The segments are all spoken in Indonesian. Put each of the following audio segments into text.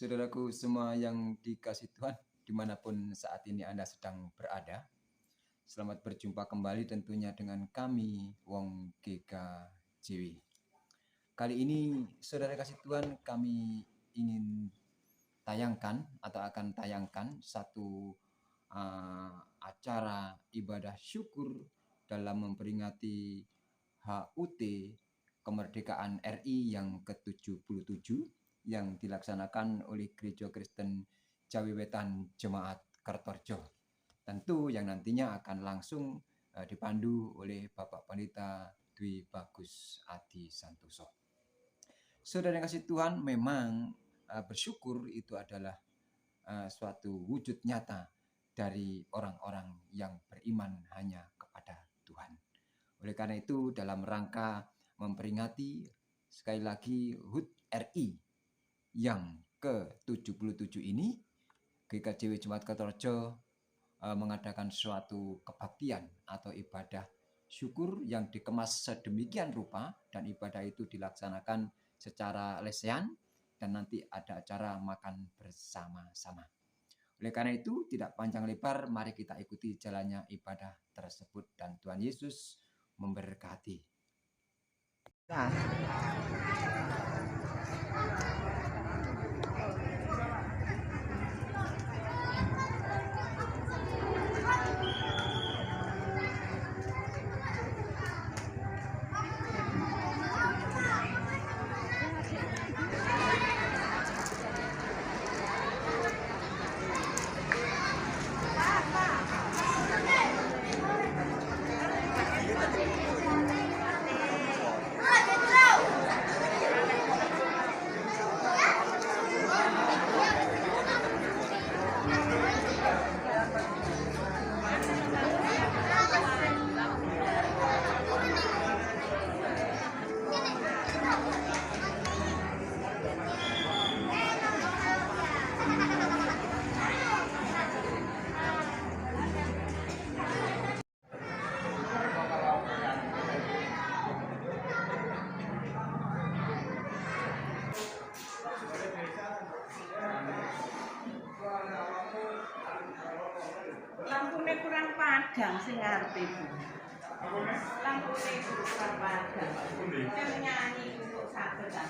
Saudaraku semua yang dikasih Tuhan, dimanapun saat ini Anda sedang berada. Selamat berjumpa kembali tentunya dengan kami, Wong GKJW. Kali ini, saudara kasih Tuhan, kami ingin tayangkan atau akan tayangkan satu acara ibadah syukur dalam memperingati HUT Kemerdekaan RI yang ke-77 yang dilaksanakan oleh Gereja Kristen Jawi Wetan Jemaat Kertorejo. Tentu yang nantinya akan langsung dipandu oleh Bapak Pendeta Dwi Bagus Adi Santoso. Saudara yang kasih Tuhan, memang bersyukur itu adalah suatu wujud nyata dari orang-orang yang beriman hanya kepada Tuhan. Oleh karena itu, dalam rangka memperingati sekali lagi HUT RI yang ke-77 ini, GKJW Jemaat Kertorejo mengadakan suatu kebaktian atau ibadah syukur yang dikemas sedemikian rupa, dan ibadah itu dilaksanakan secara lesehan dan nanti ada acara makan bersama-sama. Oleh karena itu, tidak panjang lebar, mari kita ikuti jalannya ibadah tersebut dan Tuhan Yesus memberkati. Lampune kurang padang sing ngarepe Bu. Lampune kurang padang. Saya nyanyi untuk satu kan.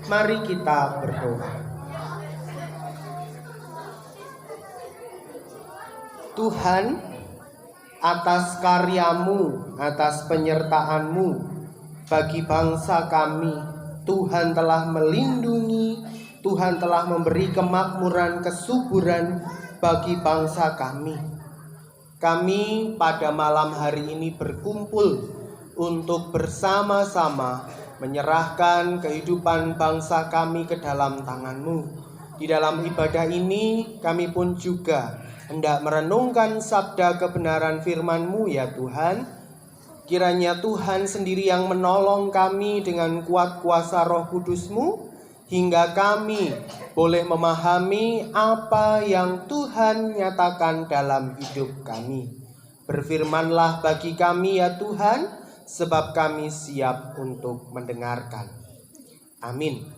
Mari kita berdoa. Tuhan atas karya-Mu, atas penyertaan-Mu bagi bangsa kami. Tuhan telah melindungi, Tuhan telah memberi kemakmuran, kesuburan bagi bangsa kami. Kami pada malam hari ini berkumpul untuk bersama-sama menyerahkan kehidupan bangsa kami ke dalam tangan-Mu. Di dalam ibadah ini kami pun juga hendak merenungkan sabda kebenaran firman-Mu ya Tuhan. Kiranya Tuhan sendiri yang menolong kami dengan kuat kuasa Roh Kudus-Mu, hingga kami boleh memahami apa yang Tuhan nyatakan dalam hidup kami. Berfirmanlah bagi kami ya Tuhan, sebab kami siap untuk mendengarkan. Amin.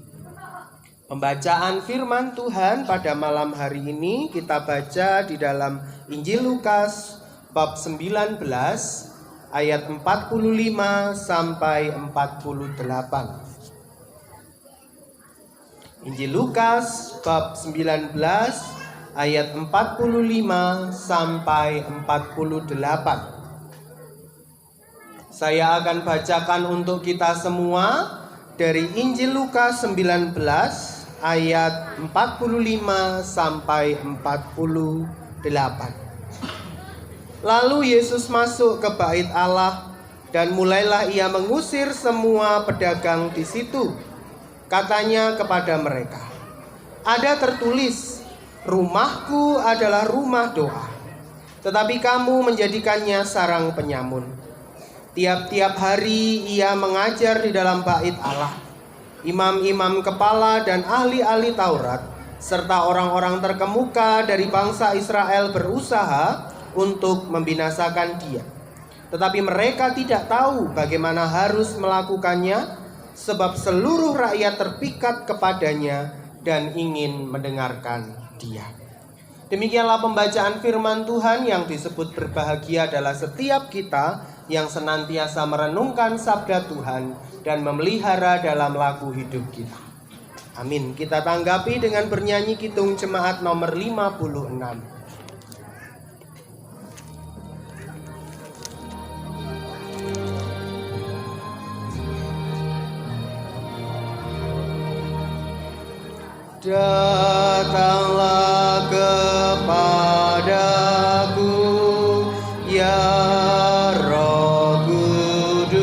Pembacaan firman Tuhan pada malam hari ini kita baca di dalam Injil Lukas bab 19 ayat 45 sampai 48. Injil Lukas bab 19 ayat 45 sampai 48. Saya akan bacakan untuk kita semua dari Injil Lukas 19 ayat 45 sampai 48. Lalu Yesus masuk ke bait Allah dan mulailah ia mengusir semua pedagang di situ. Katanya kepada mereka, "Ada tertulis, rumahku adalah rumah doa, tetapi kamu menjadikannya sarang penyamun." Tiap-tiap hari ia mengajar di dalam bait Allah. Imam-imam kepala dan ahli-ahli Taurat serta orang-orang terkemuka dari bangsa Israel berusaha untuk membinasakan dia. Tetapi mereka tidak tahu bagaimana harus melakukannya, sebab seluruh rakyat terpikat kepadanya dan ingin mendengarkan dia. Demikianlah pembacaan firman Tuhan. Yang disebut berbahagia adalah setiap kita yang senantiasa merenungkan sabda Tuhan dan memelihara dalam laku hidup kita. Amin. Kita tanggapi dengan bernyanyi Kidung Jemaat nomor 56. Datanglah kepadaku ya Roh Kudus,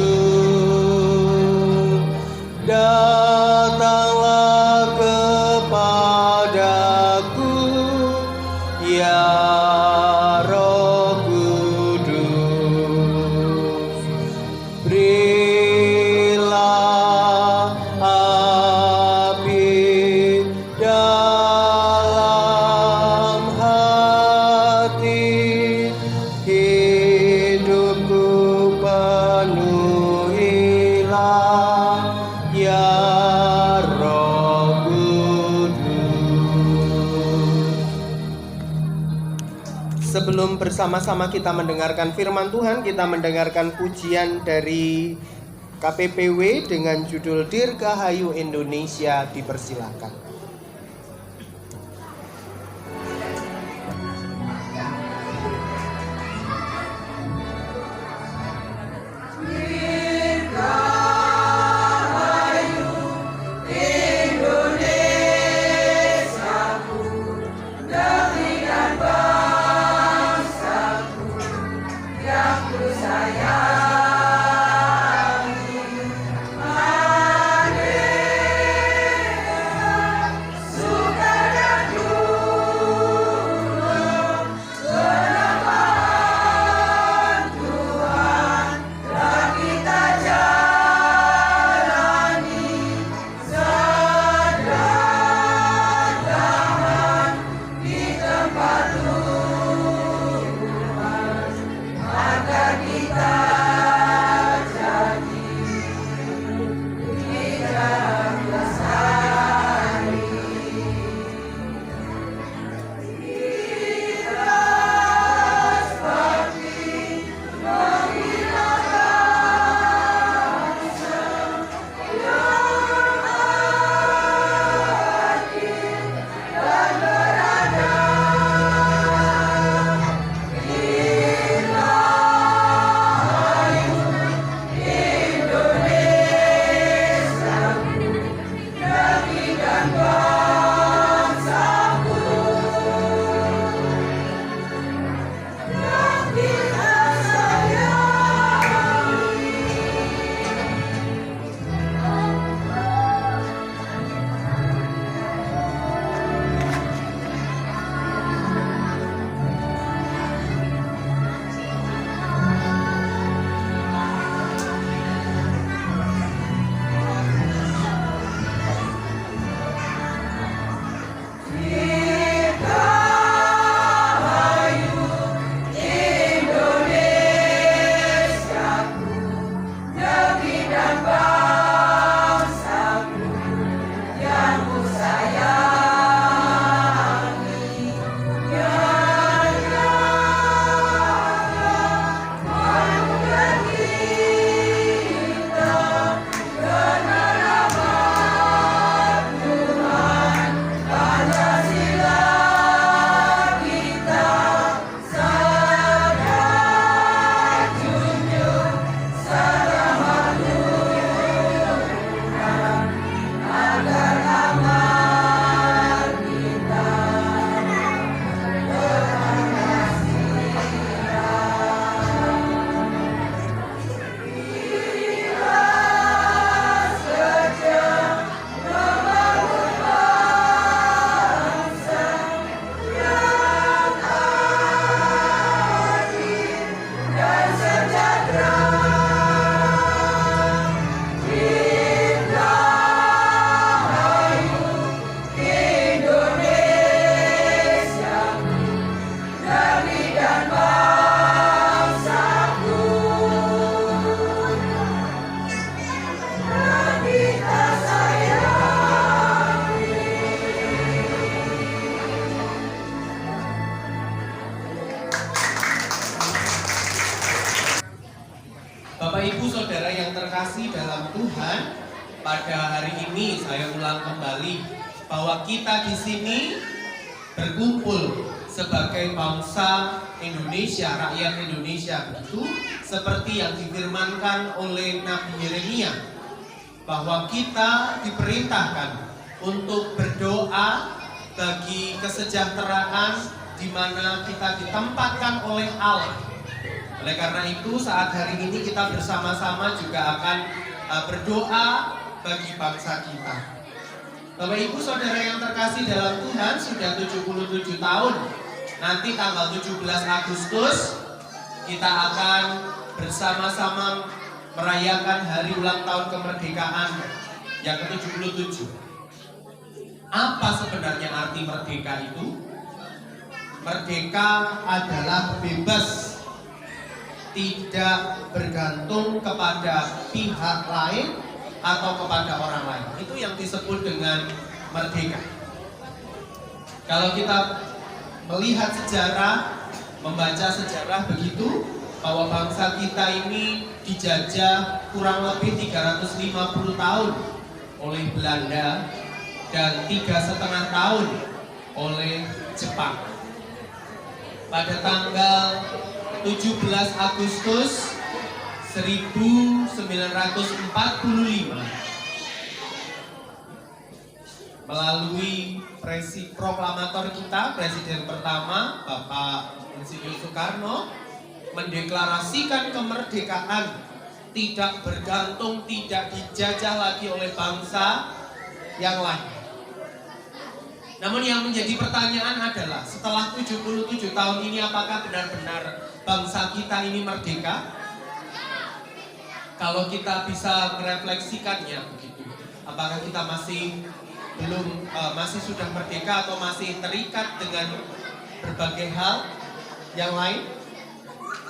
datanglah kepadaku ya Roh Kudus, berilah api dalam hati, hidupku penuhilah ya Roh Kudus. Sebelum bersama-sama kita mendengarkan firman Tuhan, kita mendengarkan pujian dari KPPW dengan judul Dirgahayu Indonesia. Dipersilakan. Ibu Saudara yang terkasih dalam Tuhan, pada hari ini saya ulang kembali bahwa kita di sini berkumpul sebagai bangsa Indonesia, rakyat Indonesia, begitu seperti yang difirmankan oleh Nabi Yeremia, bahwa kita diperintahkan untuk berdoa bagi kesejahteraan di mana kita ditempatkan oleh Allah. Oleh karena itu saat hari ini kita bersama-sama juga akan berdoa bagi bangsa kita. Bapak Ibu Saudara yang terkasih dalam Tuhan, sudah 77 tahun. Nanti tanggal 17 Agustus kita akan bersama-sama merayakan hari ulang tahun kemerdekaan yang ke-77. Apa sebenarnya arti merdeka itu? Merdeka adalah bebas, tidak bergantung kepada pihak lain atau kepada orang lain. Itu yang disebut dengan merdeka. Kalau kita melihat sejarah, membaca sejarah begitu, bahwa bangsa kita ini dijajah kurang lebih 350 tahun oleh Belanda dan 3,5 tahun oleh Jepang. Pada tanggal 17 Agustus 1945 melalui proklamator kita, Presiden pertama Bapak Insinyur Soekarno mendeklarasikan kemerdekaan, tidak bergantung, tidak dijajah lagi oleh bangsa yang lain. Namun yang menjadi pertanyaan adalah, setelah 77 tahun ini apakah benar-benar bangsa kita ini merdeka? Kalau kita bisa merefleksikannya begitu, apakah kita masih sudah merdeka atau masih terikat dengan berbagai hal yang lain?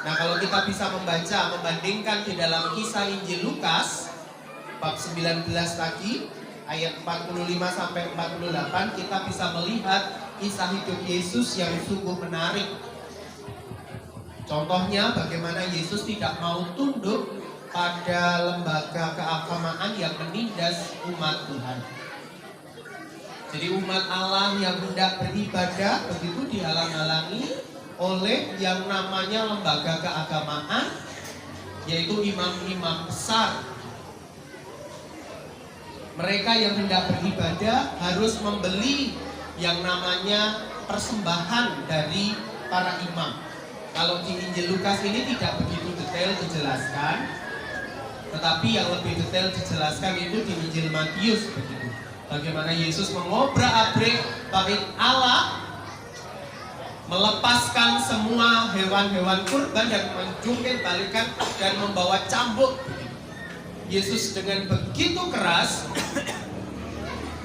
Nah, kalau kita bisa membandingkan di dalam kisah Injil Lukas bab 19 tadi ayat 45 sampai 48, kita bisa melihat kisah hidup Yesus yang sungguh menarik. Contohnya bagaimana Yesus tidak mau tunduk pada lembaga keagamaan yang menindas umat Tuhan. Jadi umat Allah yang hendak beribadah begitu dihalang-halangi oleh yang namanya lembaga keagamaan, yaitu imam-imam besar. Mereka yang hendak beribadah harus membeli yang namanya persembahan dari para imam. Kalau di Injil Lukas ini tidak begitu detail dijelaskan, tetapi yang lebih detail dijelaskan itu di Injil Matius begitu. Bagaimana Yesus mengobrak-abrik bait Allah, melepaskan semua hewan-hewan kurban dan menjungkir balikan dan membawa cambuk. Yesus dengan begitu keras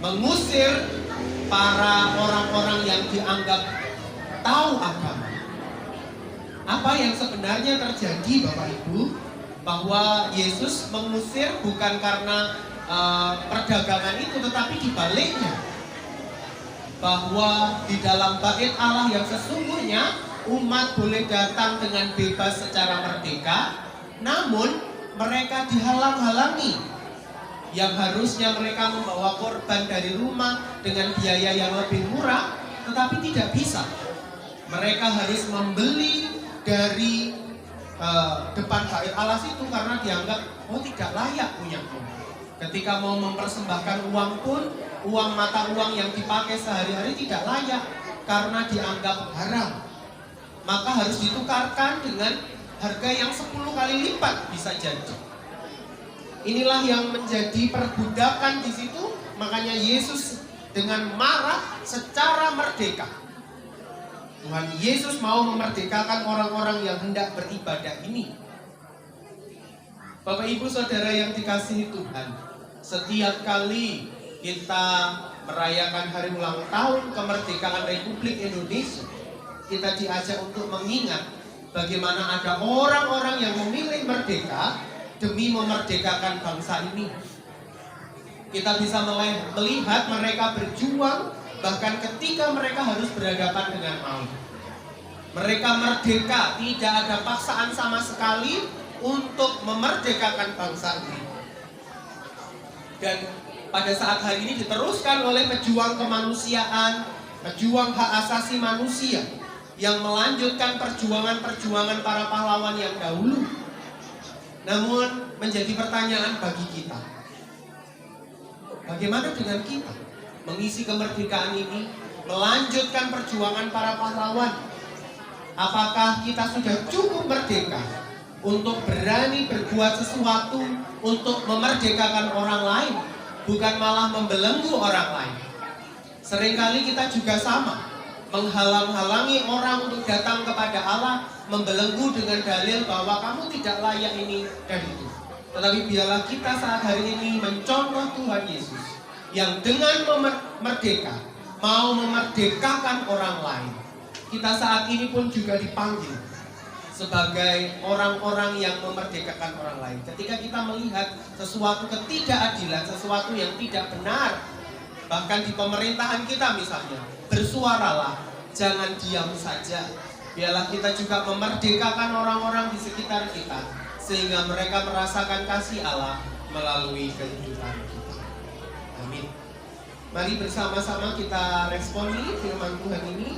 mengusir para orang-orang yang dianggap tahu agama. Apa yang sebenarnya terjadi Bapak Ibu? Bahwa Yesus mengusir bukan karena perdagangan itu, tetapi dibaliknya, bahwa di dalam bait Allah yang sesungguhnya umat boleh datang dengan bebas secara merdeka, namun mereka dihalang-halangi. Yang harusnya mereka membawa korban dari rumah dengan biaya yang lebih murah, tetapi tidak bisa. Mereka harus membeli dari depan bait Allah itu karena dianggap tidak layak punya uang. Ketika mau mempersembahkan uang pun, uang mata uang yang dipakai sehari-hari tidak layak karena dianggap haram. Maka harus ditukarkan dengan harga yang 10 kali lipat bisa jadi. Inilah yang menjadi perbudakan di situ. Makanya Yesus dengan marah secara merdeka. Tuhan Yesus mau memerdekakan orang-orang yang hendak beribadah ini. Bapak Ibu Saudara yang dikasihi Tuhan, setiap kali kita merayakan hari ulang tahun kemerdekaan Republik Indonesia, kita diajak untuk mengingat bagaimana ada orang-orang yang memilih merdeka demi memerdekakan bangsa ini. Kita bisa melihat mereka berjuang bahkan ketika mereka harus berhadapan dengan maut. Mereka merdeka, tidak ada paksaan sama sekali, untuk memerdekakan bangsa ini. Dan pada saat hari ini diteruskan oleh pejuang kemanusiaan, pejuang hak asasi manusia yang melanjutkan perjuangan-perjuangan para pahlawan yang dahulu. Namun menjadi pertanyaan bagi kita, bagaimana dengan kita mengisi kemerdekaan ini, melanjutkan perjuangan para pahlawan? Apakah kita sudah cukup merdeka untuk berani berbuat sesuatu untuk memerdekakan orang lain, bukan malah membelenggu orang lain? Seringkali kita juga sama, menghalang-halangi orang untuk datang kepada Allah, membelenggu dengan dalil bahwa kamu tidak layak ini dan itu. Tetapi biarlah kita saat hari ini mencontoh Tuhan Yesus yang dengan merdeka mau memerdekakan orang lain. Kita saat ini pun juga dipanggil sebagai orang-orang yang memerdekakan orang lain. Ketika kita melihat sesuatu ketidakadilan, sesuatu yang tidak benar, bahkan di pemerintahan kita misalnya, bersuaralah, jangan diam saja. Biarlah kita juga memerdekakan orang-orang di sekitar kita, sehingga mereka merasakan kasih Allah melalui kehidupan kita. Amin. Mari bersama-sama kita responi firman Tuhan ini.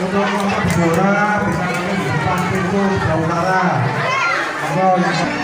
Untuk kelompok bola bisa kami di depan pintu sebelah utara. Monggo yang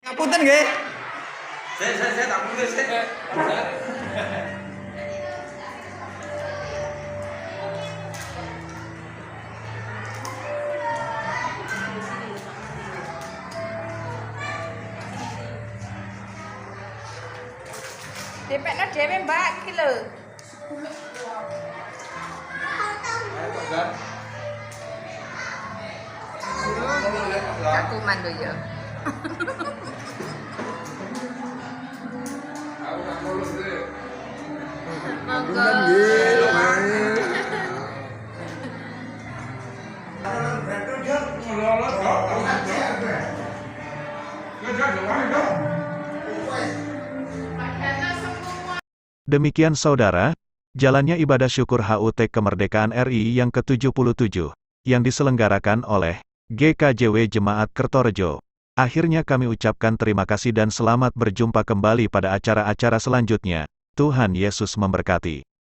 Ngapunten nggih. Saya tak boleh saya. Dipekno dhewe Mbak iki lho. Kakuman lho ya. Monggo. Demikian saudara, jalannya ibadah syukur HUT Kemerdekaan RI yang ke-77, yang diselenggarakan oleh GKJW Jemaat Kertorejo. Akhirnya kami ucapkan terima kasih dan selamat berjumpa kembali pada acara-acara selanjutnya. Tuhan Yesus memberkati.